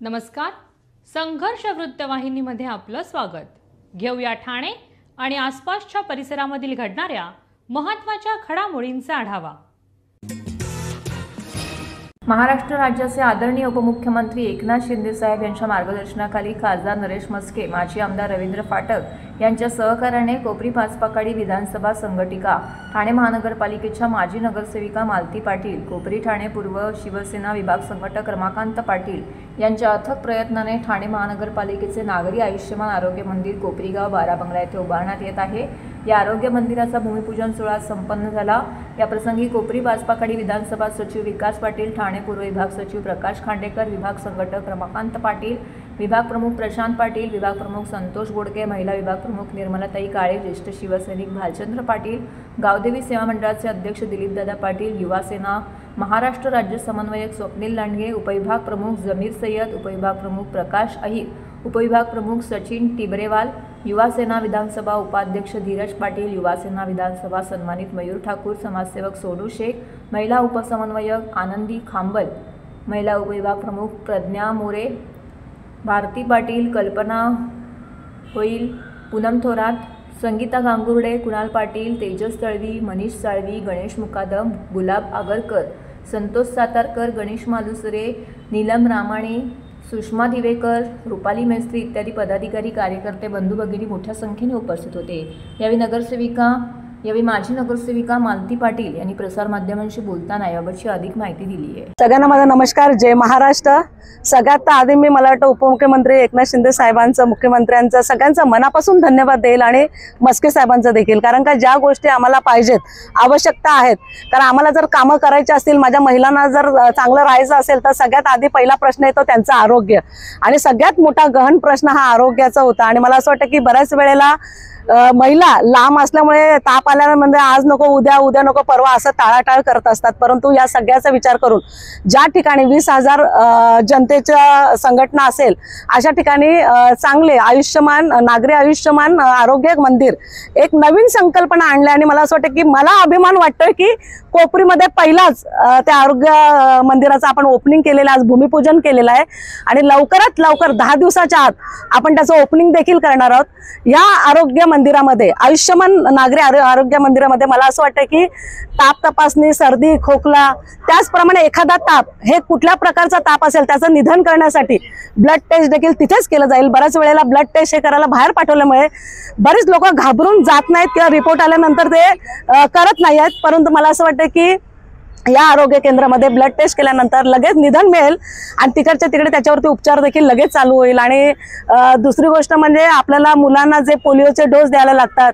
नमस्कार. संघर्ष वृत्तवाहिनीमध्ये आपलं स्वागत. घेऊया ठाणे आणि आसपासच्या परिसरामधील घडणाऱ्या महत्त्वाच्या घडामोडींचा आढावा. महाराष्ट्र राज्याचे आदरणीय उपमुख्यमंत्री एकनाथ शिंदे साहेब यांच्या मार्गदर्शनाखाली खासदार नरेश मस्के, माजी आमदार रवींद्र फाटक यांच्या सहकार्याने कोपरी पाचपाकाडी विधानसभा संघटिका, ठाणे महानगरपालिकेच्या माजी नगरसेविका मालती पाटील, कोपरी ठाणे पूर्व शिवसेना विभाग संघटक रमाकांत पाटील यांच्या अथक प्रयत्नाने ठाणे महानगरपालिकेचे नागरी आयुष्यमान आरोग्य मंदिर कोपरी गाव 12 बंगला येथे उभारण्यात येत आहे. या आरोग्य मंदिराचा भूमिपूजन सोहळा संपन्न झाला. या प्रसंगी कोपरी पाचपाकाडी विधानसभा सचिव विकास पाटील, ठाणे पूर्व विभाग सचिव प्रकाश खांडेकर, विभाग संघटक रमाकांत पाटील, विभाग प्रमुख प्रशांत पाटील, विभाग प्रमुख संतोष गोडके, महिला विभाग प्रमुख निर्मलाताई काळे, ज्येष्ठ शिवसैनिक भालचंद्र पाटील, गावदेवी सेवा मंडळाचे अध्यक्ष दिलीपदादा पाटील, युवा सेना महाराष्ट्र राज्य समन्वयक स्वप्नील लांडगे, उपविभाग प्रमुख जमीर सय्यद, उपविभाग प्रमुख प्रकाश अहिर, उपविभाग प्रमुख सचिन टिबरेवाल, युवा सेना विधानसभा उपाध्यक्ष धीरज पाटील, युवा सेना विधानसभा सन्मानित मयूर ठाकूर, समाजसेवक सोनू शेख, महिला उपसमन्वयक आनंदी खांबल, महिला उपविभाग प्रमुख प्रज्ञा मोरे, भारती पाटील, कल्पना होईल, पूनम थोरात, संगीता गांगुर्डे, कुणाल पाटील, तेजस तळवी, मनीष साळवी, गणेश मुकादम, गुलाब आगरकर, संतोष सातारकर, गणेश मालुसरे, नीलम रामाणे, सुषमा दिवेकर, रुपाली मेस्त्री इत्यादी पदाधिकारी, कार्यकर्ते, बंधू भगिनी मोठ्या संख्येने उपस्थित होते. यावेळी माजी नगरसेविका मालती पाटील यांनी प्रसारमाध्यमांशी बोलताना याबाबतची अधिक माहिती दिली आहे. सगळ्यांना माझा नमस्कार. जय महाराष्ट्र. सगळ्यात आधी मी मला वाटतं उपमुख्यमंत्री एकनाथ शिंदे साहेबांचं, मुख्यमंत्र्यांचं सगळ्यांचं मनापासून धन्यवाद देईल आणि मस्के साहेबांचं देखील. कारण का ज्या गोष्टी आम्हाला पाहिजेत, आवश्यकता आहेत, कारण आम्हाला जर कामं करायची असतील, माझ्या महिलांना जर चांगलं राहायचं असेल तर सगळ्यात आधी पहिला प्रश्न येतो त्यांचं आरोग्य. आणि सगळ्यात मोठा गहन प्रश्न हा आरोग्याचा होता. आणि मला असं वाटतं की बऱ्याच वेळेला महिला लांब असल्यामुळे ताप आल्यानंतर म्हणजे आज नको उद्या, उद्या नको परवा असं टाळाटाळ करत असतात. परंतु या सगळ्याचा विचार करून ज्या ठिकाणी 20,000 जनतेच्या संघटना असेल अशा ठिकाणी चांगले आयुष्यमान नागरी आयुष्यमान आरोग्य मंदिर एक नवीन संकल्पना आणली. आणि मला असं वाटतं की मला अभिमान वाटतोय की कोपरीमध्ये पहिलाच त्या आरोग्य मंदिराचं आपण ओपनिंग केलेलं, आज भूमिपूजन केलेलं आहे. आणि लवकरात लवकर 10 दिवसाच्या आत आपण त्याचं ओपनिंग देखील करणार आहोत. या आरोग्य मंदिरामध्ये, आयुष्यमान नागरी आरोग्य मंदिरामध्ये मला असं वाटतं की ताप तपासणी, सर्दी, खोकला, त्याचप्रमाणे एखादा ताप, हे कुठल्या प्रकारचा ताप असेल त्याचं निदान करण्यासाठी ब्लड टेस्ट देखील तिथेच केलं जाईल. बऱ्याच वेळेला ब्लड टेस्ट हे करायला बाहेर पाठवल्यामुळे बरेच लोक घाबरून जात नाहीत किंवा रिपोर्ट आल्यानंतर ते करत नाही आहेत. परंतु मला असं वाटतं की या आरोग्य केंद्रामध्ये ब्लड टेस्ट केल्यानंतर लगेच निदान मिळेल आणि तिकडच्या तिकडे त्याच्यावरती उपचार देखील लगेच चालू होईल. आणि दुसरी गोष्ट म्हणजे आपल्याला मुलांना जे पोलिओचे डोस द्यायला लागतात,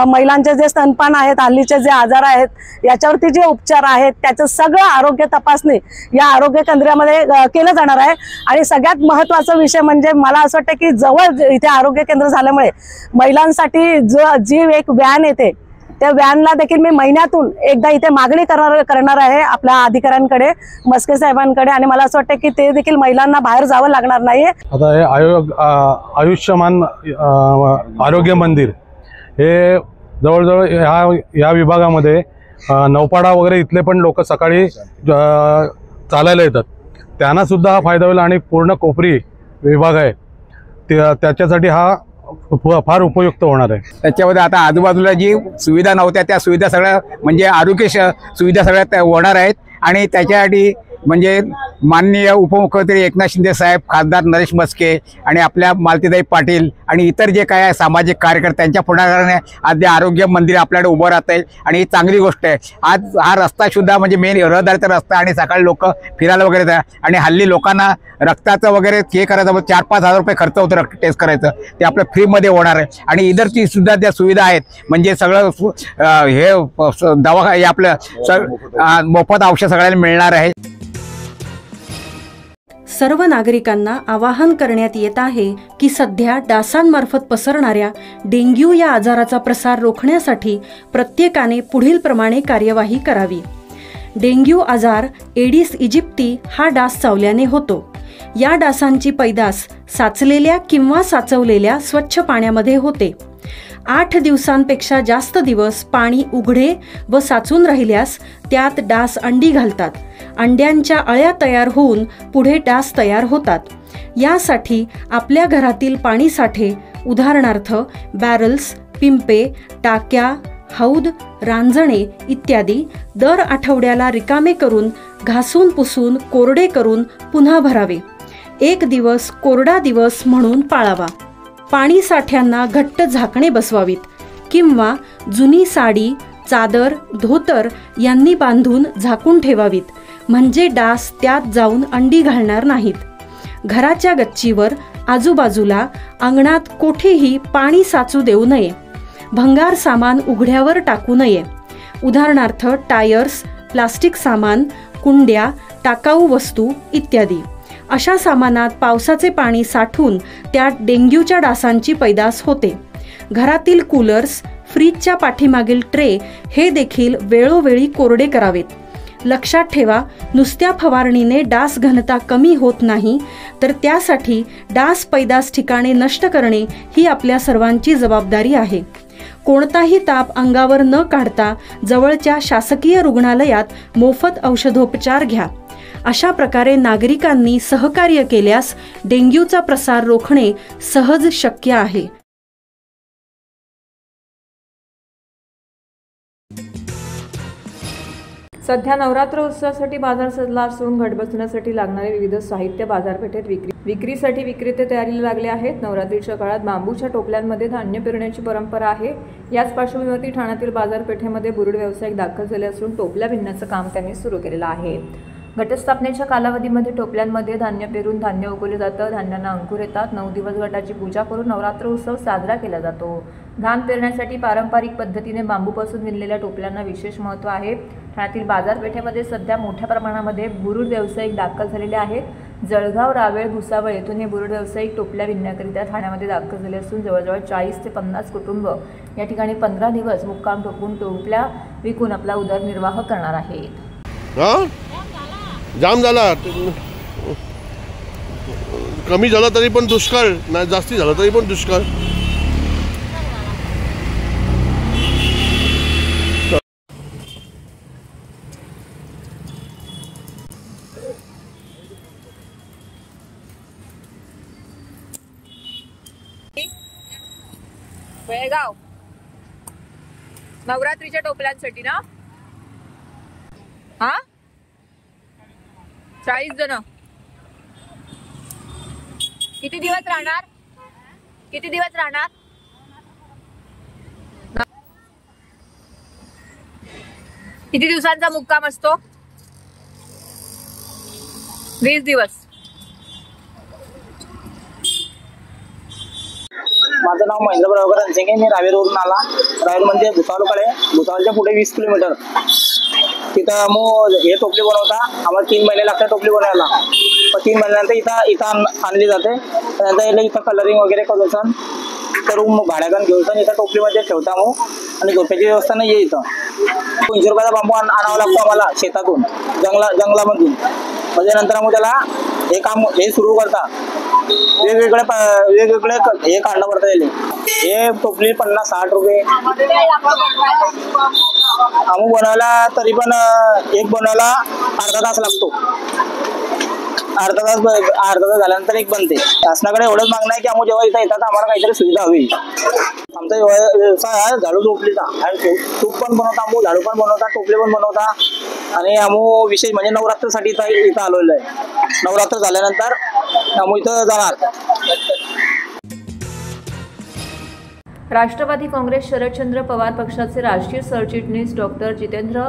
महिलांचे जे स्तनपान आहेत, हल्लीचे जे आजार आहेत, याच्यावरती जे उपचार आहेत, त्याचं सगळं आरोग्य तपासणी या आरोग्य केंद्रामध्ये केलं जाणार आहे. आणि सगळ्यात महत्त्वाचा विषय म्हणजे मला असं वाटतं की जवळ इथे आरोग्य केंद्र झाल्यामुळे महिलांसाठी जी एक व्हॅन येते, त्या व्हॅनला देखील मी महिन्यातून एकदा इथे मागणी करणार आहे आपल्या अधिकाऱ्यांकडे, मस्के साहेबांकडे. आणि मला असं वाटतं की ते देखील महिलांना बाहेर जावं लागणार नाही. आता हे आयुष्यमान आरोग्य मंदिर हे जवळजवळ या विभागामध्ये नौपाडा वगैरे इथले पण लोक सकाळी चालायला येतात, त्यांना सुद्धा हा फायदा होईल. आणि पूर्ण कोपरी विभाग आहे त्याच्यासाठी हा फार उपयुक्त होणार आहे. त्याच्यामध्ये आता आजूबाजूला जी सुविधा नव्हत्या त्या सुविधा सगळ्या म्हणजे आरोग्य सुविधा सगळ्या होणार आहेत. आणि त्याच्यासाठी म्हणजे माननीय उपमुख्यमंत्री एकनाथ शिंदे साहेब, खासदार नरेश मस्के आणि आपल्या मालतीताई पाटील आणि इतर जे काय सामाजिक कार्यकर्ते त्यांच्या पुढाकाराने आज आरोग्य मंदिर आपल्याकडे उभं राहत आहे. आणि ही चांगली गोष्ट आहे. आज हा रस्ता सुद्धा म्हणजे मेन रहदारीचा रस्ता आणि सकाळी लोक फिरायला वगैरे जातात. आणि हल्ली लोकांना रक्ताचं वगैरे हे करायचं 4-5 हजार रुपये खर्च होतं रक्त टेस्ट करायचं, ते आपलं फ्रीमध्ये होणार आहे. आणि इतरची सुद्धा त्या सुविधा आहेत, म्हणजे सगळं हे दवाखाने आपलं मोफत औषध सगळ्यांना मिळणार आहे. सर्व नागरिकांना आवाहन करण्यात येत आहे की सध्या डासांमार्फत पसरणाऱ्या डेंग्यू या आजाराचा प्रसार रोखण्यासाठी प्रत्येकाने पुढीलप्रमाणे कार्यवाही करावी. डेंग्यू आजार एडिस इजिप्ती हा डास चावल्याने होतो. या डासांची पैदास साचलेल्या किंवा साचवलेल्या स्वच्छ पाण्यामध्ये होते. 8 दिवसांपेक्षा जास्त दिवस पाणी उघडे व साचून राहिल्यास त्यात डास अंडी घालतात. अंड्यांच्या अळ्या तयार होऊन पुढे डास तयार होतात. यासाठी आपल्या घरातील पाणीसाठे उदाहरणार्थ बॅरल्स, पिंपे, टाक्या, हौद, रांजणे इत्यादी दर आठवड्याला रिकामे करून घासून पुसून कोरडे करून पुन्हा भरावे. एक दिवस कोरडा दिवस म्हणून पाळावा. पाणी साठ्यांना घट्ट झाकणे बसवावीत किंवा जुनी साडी, चादर, धोतर यांनी बांधून झाकून ठेवावीत, म्हणजे डास त्यात जाऊन अंडी घालणार नाहीत. घराच्या गच्चीवर, आजूबाजूला, अंगणात कोठेही पाणी साचू देऊ नये. भंगार सामान उघड्यावर टाकू नये. उदाहरणार्थ टायर्स, प्लास्टिक सामान, कुंड्या, टाकाऊ वस्तू इत्यादी. अशा सामानात पावसाचे पाणी साठून त्यात डेंग्यूच्या डासांची पैदास होते. घरातील कूलर्स, फ्रीजच्या पाठीमागील ट्रे हे देखील वेळोवेळी कोरडे करावेत. लक्षात ठेवा, नुसत्या फवारणीने डास घनता कमी होत नाही, तर त्यासाठी डास पैदास ठिकाणे नष्ट करणे ही आपल्या सर्वांची जबाबदारी आहे. कोणताही ताप अंगावर न काढता जवळच्या शासकीय रुग्णालयात मोफत औषधोपचार घ्या. अशा प्रकारे नागरिकांनी सहकार्य केल्यास डेंग्यूचा प्रसार रोखणे सहज शक्य आहे. सध्या नवरात्र उत्सवासाठी बाजार सजला असून घट बसवण्यासाठी लागणारे विविध साहित्य बाजारपेठेत विक्रीसाठी विक्रेते तयारीला लागले आहेत. नवरात्रीच्या काळात बांबूच्या टोपल्यांमध्ये धान्य पेरण्याची परंपरा आहे. याच पार्श्वभूमीवरती ठाण्यातील बाजारपेठेमध्ये बुरुड व्यावसायिक दाखल झाले असून टोपल्या विणण्याचं काम त्यांनी सुरू केलेलं आहे. घटस्थापनेच्या कालावधीमध्ये टोपल्यांमध्ये धान्य पेरून धान्य उगवले जातं. धान्यांना अंकुर येतात. 9 दिवस घटाची पूजा करून नवरात्र उत्सव साजरा केला जातो. धान पेरण्यासाठी पारंपरिक पद्धतीने बांबूपासून विणलेल्या टोपल्यांना विशेष महत्त्व आहे. ठाण्यातील बाजारपेठेमध्ये सध्या मोठ्या प्रमाणामध्ये बुरुड व्यावसायिक दाखल झालेले आहेत. जळगाव, रावेळ, भुसावळ येथून हे बुरुड व्यावसायिक टोपल्या विणण्याकरिता ठाण्यामध्ये दाखल झाले असून जवळजवळ 40 ते 50 कुटुंब या ठिकाणी 15 दिवस मुक्काम ठोकून टोपल्या विकून आपला उदरनिर्वाह करणार आहेत. जाम झाला, कमी झाला तरी पण दुष्काळ, नाही जास्ती झाला तरी पण दुष्काळ. बेळगाव नवरात्रीच्या टोपल्यांसाठी ना 40 जण. किती दिवस राहणार? किती दिवस राहणार? किती दिवसांचा मुक्काम असतो? 20 दिवस. माझं नाव महेंद्र प्रभाकर रणसिंगे. मी रावेरवरून आला. रावेर म्हणजे भुसावळकडे, भुसावळच्या पुढे 20 किलोमीटर. तिथं मग हे टोपली बनवता. आम्हाला 3 महिने लागतात टोपली बनवायला. पण 3 महिन्यानंतर इथं आणली जाते. त्यानंतर इथं कलरिंग वगैरे करून रूम भाड्याकडून घेऊन इथं टोपलीमध्ये ठेवता मग. आणि झोप्याची व्यवस्था नाही आहे इथं. 200 रुपयाचा बांबू आणावा लागतो आम्हाला शेतातून, जंगलामधून. म्हणजे नंतर मग त्याला हे काम हे सुरू करता. वेगवेगळे हे काढणं पडतं त्याला. हे टोपली 50-60 रुपये. आम्ही बनवायला तरी पण एक बनवायला अर्धा तास लागतो. अर्धा तास झाल्यानंतर एक बनते. शासनाकडे एवढंच मागणं आहे की आम्ही जेव्हा इथं येतात आम्हाला काहीतरी सुविधा हवी. आमचा व्यवसाय आहे झाडू टोपलीचा. तूप पण बनवता, आम्ही झाडू पण बनवता, टोपले पण बनवता. आणि आम्ही विशेष म्हणजे नवरात्रसाठी इथं आलेलो आहे. नवरात्र झाल्यानंतर आम्ही इथं जाणार. राष्ट्रवादी काँग्रेस शरदचंद्र पवार पक्षाचे राष्ट्रीय सरचिटणीस डॉक्टर जितेंद्र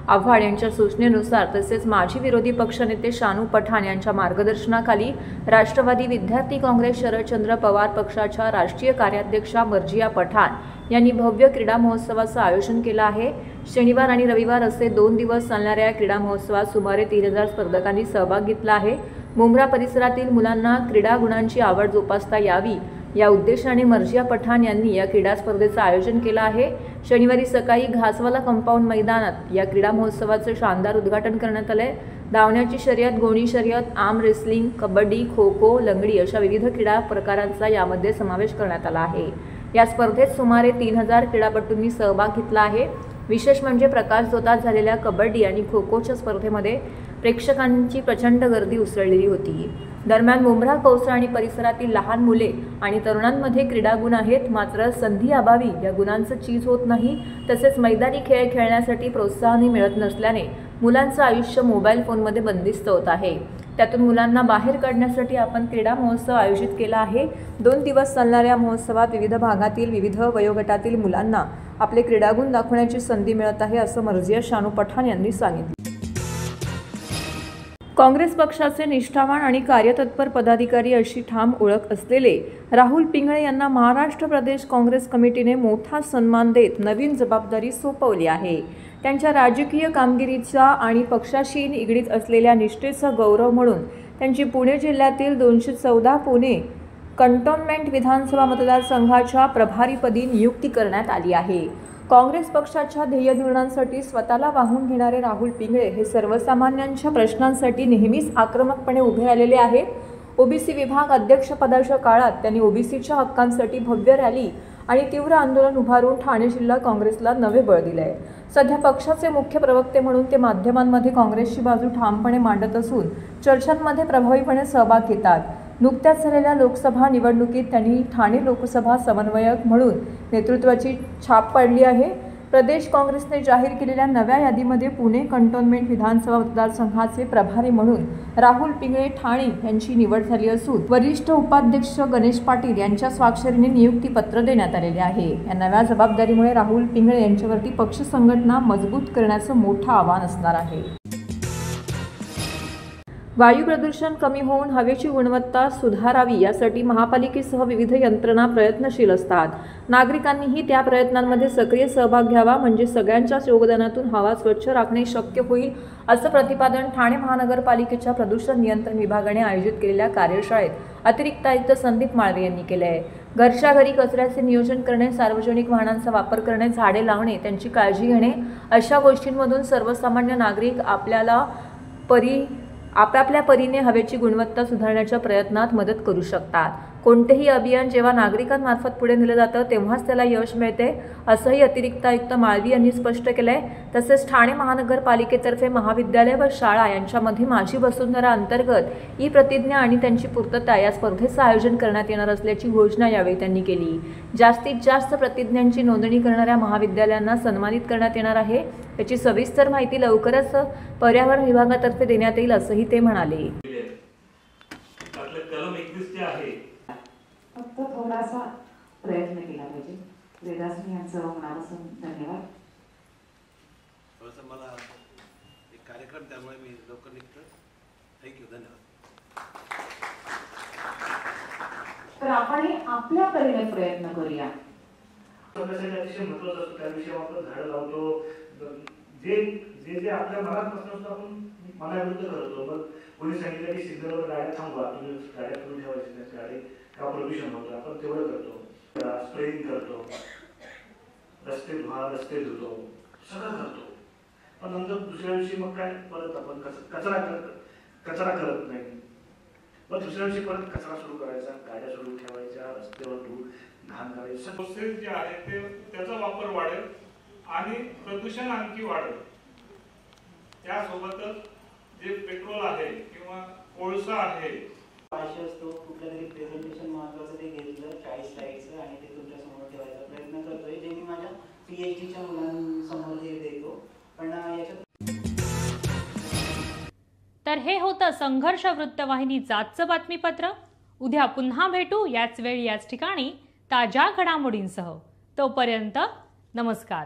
आव्हाड यांच्या सूचनेनुसार तसेच माजी विरोधी पक्षनेते शानू पठाण यांच्या मार्गदर्शनाखाली राष्ट्रवादी विद्यार्थी काँग्रेस शरदचंद्र पवार पक्षाच्या राष्ट्रीय कार्याध्यक्षा मर्जिया पठाण यांनी भव्य क्रीडा महोत्सवाचं आयोजन केलं आहे. शनिवार आणि रविवार असे 2 दिवस चालणाऱ्या या क्रीडा महोत्सवात सुमारे 3000 स्पर्धकांनी सहभाग घेतला आहे. मुंब्रा परिसरातील मुलांना क्रीडा गुणांची आवड जोपासता यावी या उद्देशाने मर्जिया पठाण यांनी या क्रीडा स्पर्धेचं आयोजन केलं आहे. शनिवारी सकाळी घासवाला कंपाऊंड मैदानात या क्रीडा महोत्सवाचं शानदार उद्घाटन करण्यात आलंय. धावण्याची शर्यत, गोणी शर्यत, आर्म रेसलिंग, कबड्डी, खो खो, लंगडी अशा विविध क्रीडा प्रकारांचा यामध्ये समावेश करण्यात आला आहे. या स्पर्धेत सुमारे 3000 क्रीडापटूंनी सहभाग घेतला आहे. विशेष म्हणजे प्रकाशझोतात झालेल्या कबड्डी आणि खो खोच्या स्पर्धेमध्ये प्रेक्षकांची प्रचंड गर्दी उसळलेली होती. दरम्यान मुंब्रा कौसा आणि परिसरातील लहान मुले आणि तरुणांमध्ये क्रीडा गुण आहेत, मात्र संधी अभावी या गुणांचं चीज होत नाही. तसेच मैदानी खेळ खेळण्यासाठी प्रोत्साहनही मिळत नसल्याने मुलांचं आयुष्य मोबाईल फोनमध्ये बंदिस्त होत आहे. त्यातून मुलांना बाहेर काढण्यासाठी आपण क्रीडा महोत्सव आयोजित केला आहे. 2 दिवस चालणाऱ्या महोत्सवात विविध भागातील विविध वयोगटातील मुलांना आपले क्रीडागुण दाखवण्याची संधी मिळत आहे, असं मर्जिया शानू पठाण यांनी सांगितलं. काँग्रेस पक्षाचे निष्ठावान आणि कार्यतत्पर पदाधिकारी अशी ठाम ओळख असलेले राहुल पिंगळे यांना महाराष्ट्र प्रदेश काँग्रेस कमिटीने मोठा सन्मान देत नवीन जबाबदारी सोपवली आहे. त्यांच्या राजकीय कामगिरीचा आणि पक्षाशी निगडीत असलेल्या निष्ठेचा गौरव म्हणून त्यांची पुणे जिल्ह्यातील 214 पुणे कंटोन्मेंट विधानसभा मतदारसंघाच्या प्रभारीपदी नियुक्ती करण्यात आली आहे. काँग्रेस पक्षाच्या ध्येय धोरणांसाठी स्वतःला वाहून घेणारे राहुल पिंगळे हे सर्वसामान्यांच्या प्रश्नांसाठी नेहमीच आक्रमकपणे उभे राहिलेले आहेत. ओबीसी विभाग अध्यक्षपदाच्या काळात त्यांनी ओबीसीच्या हक्कांसाठी भव्य रॅली आणि तीव्र आंदोलन उभारून ठाणे जिल्हा काँग्रेसला नवे बळ दिले आहे. सध्या पक्षाचे मुख्य प्रवक्ते म्हणून ते माध्यमांमध्ये काँग्रेसची बाजू ठामपणे मांडत असून चर्चांमध्ये प्रभावीपणे सहभाग घेतात. नुकत्याच झालेल्या लोकसभा निवडणुकीत त्यांनी ठाणे लोकसभा समन्वयक म्हणून नेतृत्वाची छाप पाडली आहे. प्रदेश काँग्रेसने जाहीर केलेल्या नव्या यादीमध्ये पुणे कंटोन्मेंट विधानसभा मतदारसंघाचे प्रभारी म्हणून राहुल पिंगळे ठाणे यांची निवड झाली असून वरिष्ठ उपाध्यक्ष गणेश पाटील यांच्या स्वाक्षरीने नियुक्तीपत्र देण्यात आलेले आहे. या नव्या जबाबदारीमुळे राहुल पिंगळे यांच्यावरती पक्ष संघटना मजबूत करण्याचं मोठं आव्हान असणार आहे. वायू प्रदूषण कमी होऊन हवेची गुणवत्ता सुधारावी यासाठी महापालिकेसह विविध यंत्रणा प्रयत्नशील असतात. नागरिकांनीही त्या प्रयत्नांमध्ये सक्रिय सहभाग घ्यावा, म्हणजे सगळ्यांच्याच योगदानातून हवा स्वच्छ राखणे शक्य होईल, असं प्रतिपादन ठाणे महानगरपालिकेच्या प्रदूषण नियंत्रण विभागाने आयोजित केलेल्या कार्यशाळेत अतिरिक्त आयुक्त संदीप माळवे यांनी केले आहे. घरच्या घरी कचऱ्याचे नियोजन करणे, सार्वजनिक वाहनांचा वापर करणे, झाडे लावणे, त्यांची काळजी घेणे अशा गोष्टींमधून सर्वसामान्य नागरिक आपापल्या परीने हवेची गुणवत्ता सुधारण्याच्या प्रयत्नात मदत करू शकतात. कोणतेही अभियान जेव्हा नागरिकांमार्फत पुढे नेलं जातं तेव्हाच त्याला यश मिळते, असंही अतिरिक्त आयुक्त माळवी यांनी स्पष्ट केलं आहे. तसेच ठाणे महानगरपालिकेतर्फे महाविद्यालय व शाळा यांच्यामध्ये माझी वसुंधरा अंतर्गत ई प्रतिज्ञा आणि त्यांची पूर्तता या स्पर्धेचं आयोजन करण्यात येणार असल्याची घोषणा यावेळी त्यांनी केली. जास्तीत जास्त प्रतिज्ञांची नोंदणी करणाऱ्या महाविद्यालयांना सन्मानित करण्यात येणार आहे. त्याची सविस्तर माहिती लवकरच पर्यावरण विभागातर्फे देण्यात येईल, असंही ते म्हणाले. फक्त थोडासा प्रयत्न केला पाहिजे. वेदासनी यांचं मनापासून धन्यवाद. थोडंसं मला एक कार्यक्रम त्यामुळे मी लवकर निघतो. थँक्यू, धन्यवाद. तर आपणही आपल्या परीने प्रयत्न करूया. अतिशय महत्वाचं असतं, त्याविषयी आपण झाडं लावतो. जे आपल्या मनात नसतं आपण मनाविरुद्ध करतो. मग कोणी सांगितलं की सिग्नलवर गाड्या थांबवा, तुम्ही गाड्या करून ठेवायची नाही, गाडी का प्रदूषण होतं, आपण तेवढं करतो. स्प्रेइंग करतो, रस्ते धुतो, सगळं करतो. पण नंतर दुसऱ्या दिवशी मग काय परत आपण कचरा करत नाही. मग दुसऱ्या दिवशी परत कचरा सुरू करायचा, गाड्या सुरू ठेवायच्या, रस्त्यावर घाण करायचं. प्रोसेस जे आहे ते त्याचा वापर वाढेल आणि प्रदूषण आणखी वाढेल. त्यासोबतच जे पेट्रोल आहे किंवा कोळसा आहे, भाषा असतो, कुठलं तरी प्रेझेंटेशन महत्त्वाचं ते घेतलं 40 स्लाईडचं आणि ते तुमच्या समोर ठेवायचा प्रयत्न करतोय, जे मी माझ्या PhDच्या मुलांसमोर हे देतो. पण याच्यात तर हे होतं संघर्ष वृत्तवाहिनीचं आजचं बातमीपत्र. उद्या पुन्हा भेटू याच वेळी याच ठिकाणी ताज्या घडामोडींसह. तोपर्यंत नमस्कार.